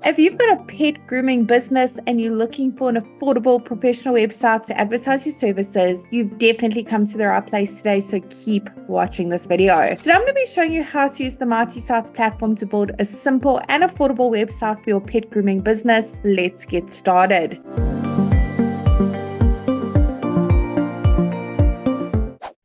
If you've got a pet grooming business and you're looking for an affordable professional website to advertise your services, you've definitely come to the right place today, so keep watching this video. Today I'm going to be showing you how to use the Mighty Sites platform to build a simple and affordable website for your pet grooming business. Let's get started.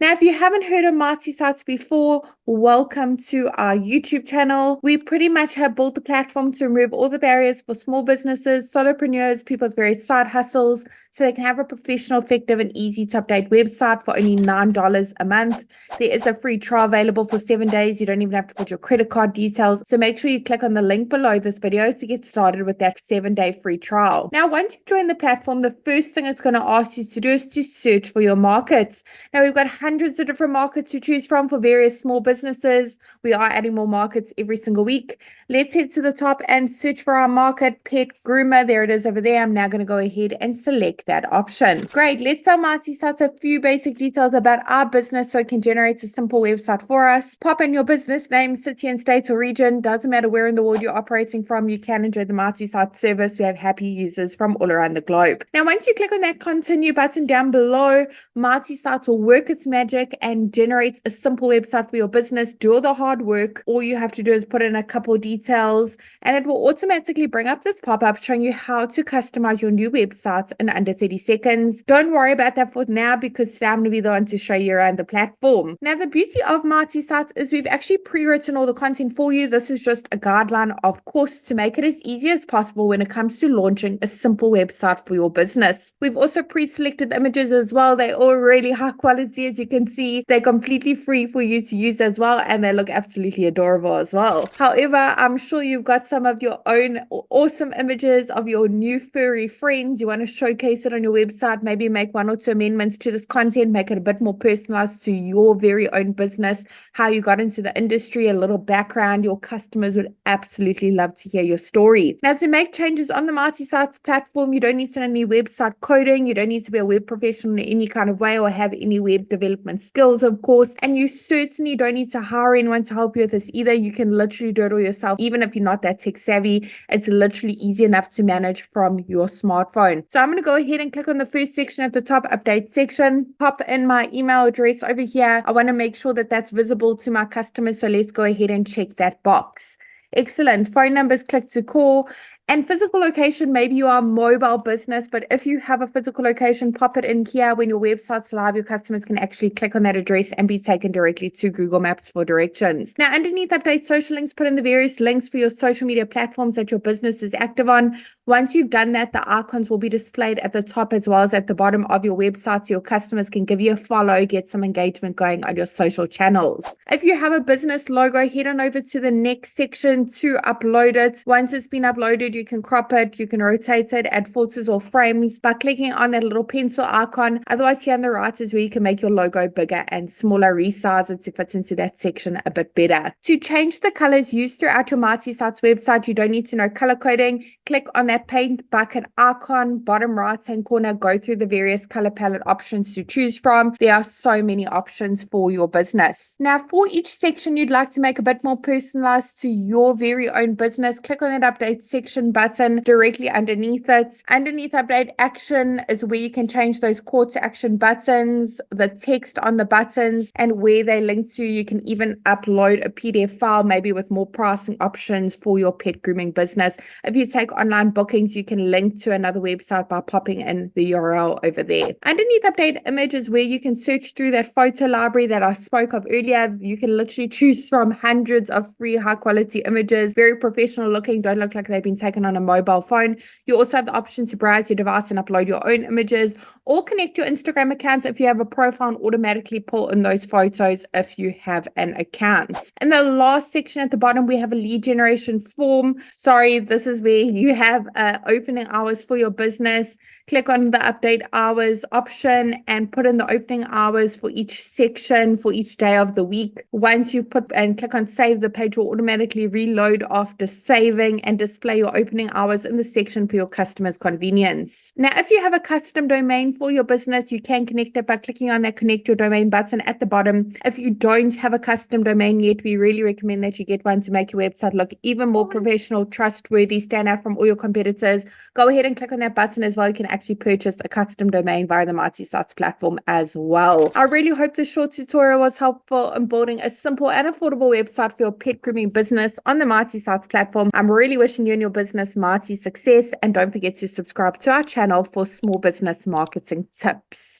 Now, if you haven't heard of Mighty Sites before, welcome to our YouTube channel. We pretty much have built the platform to remove all the barriers for small businesses, solopreneurs, people's various side hustles, so they can have a professional, effective, and easy to update website for only $9 a month. There is a free trial available for 7 days. You don't even have to put your credit card details. So make sure you click on the link below this video to get started with that 7-day free trial. Now, once you join the platform, the first thing it's going to ask you to do is to search for your markets. Now, we've got hundreds of different markets to choose from for various small businesses. We are adding more markets every single week. Let's head to the top and search for our market, Pet Groomer. There it is over there. I'm now going to go ahead and select that option. Great. Let's tell Mighty Sites a few basic details about our business so it can generate a simple website for us. Pop in your business name, city and state or region. Doesn't matter where in the world you're operating from. You can enjoy the Mighty Sites service. We have happy users from all around the globe. Now, once you click on that continue button down below, Mighty Sites will work its magic and generate a simple website for your business. Do all the hard work. All you have to do is put in a couple details and it will automatically bring up this pop-up showing you how to customize your new websites in under 30 seconds. Don't worry about that for now because today I'm going to be the one to show you around the platform. Now, the beauty of Mighty Sites is we've actually pre-written all the content for you. This is just a guideline, of course, to make it as easy as possible when it comes to launching a simple website for your business. We've also pre-selected the images as well. They're all really high quality, as you can see. They're completely free for you to use as well, and they look absolutely adorable as well. However, I'm sure you've got some of your own awesome images of your new furry friends. You want to showcase it on your website, maybe make 1 or 2 amendments to this content, make it a bit more personalized to your very own business, how you got into the industry, a little background. Your customers would absolutely love to hear your story. Now, to make changes on the Mighty Sites platform, you don't need to know any website coding. You don't need to be a web professional in any kind of way or have any web development skills, of course. And you certainly don't need to hire anyone to help you with this either. You can literally do it all yourself. Even if you're not that tech savvy, it's literally easy enough to manage from your smartphone. So I'm going to go ahead and click on the first section at the top, update section, pop in my email address over here. I want to make sure that that's visible to my customers. So let's go ahead and check that box. Excellent. Phone numbers, click to call. And physical location, maybe you are a mobile business, but if you have a physical location, pop it in here. When your website's live, your customers can actually click on that address and be taken directly to Google Maps for directions. Now, underneath update social links, put in the various links for your social media platforms that your business is active on. Once you've done that, the icons will be displayed at the top as well as at the bottom of your website, so your customers can give you a follow, get some engagement going on your social channels. If you have a business logo, head on over to the next section to upload it. Once it's been uploaded, you can crop it, you can rotate it, add filters or frames by clicking on that little pencil icon. Otherwise, here on the right is where you can make your logo bigger and smaller, resize it to fit into that section a bit better. To change the colors used throughout your Mighty Sites website, you don't need to know color coding. Click on that paint bucket icon, bottom right hand corner, go through the various color palette options to choose from. There are so many options for your business. Now, for each section you'd like to make a bit more personalized to your very own business, click on that update section button directly underneath it. Underneath update action is where you can change those call to action buttons, the text on the buttons, and where they link to. You can even upload a PDF file, maybe with more pricing options for your pet grooming business. If you take online bookings, you can link to another website by popping in the URL over there. Underneath update image is where you can search through that photo library that I spoke of earlier. You can literally choose from hundreds of free high quality images, very professional looking, don't look like they've been taken on a mobile phone. You also have the option to browse your device and upload your own images, or connect your Instagram accounts if you have a profile and automatically pull in those photos if you have an account. In the last section at the bottom, we have a lead generation form. Sorry, this is where you have opening hours for your business. Click on the update hours option and put in the opening hours for each section for each day of the week. Once you put and click on save, the page will automatically reload after saving and display your opening hours in the section for your customers' convenience. Now, if you have a custom domain for your business, you can connect it by clicking on that connect your domain button at the bottom. If you don't have a custom domain yet, we really recommend that you get one to make your website look even more professional, trustworthy, stand out from all your competitors. Go ahead and click on that button as well. You can actually purchase a custom domain via the Mighty Sites platform as well. I really hope this short tutorial was helpful in building a simple and affordable website for your pet grooming business on the Mighty Sites platform. I'm really wishing you and your business mighty success, and don't forget to subscribe to our channel for small business marketing tips.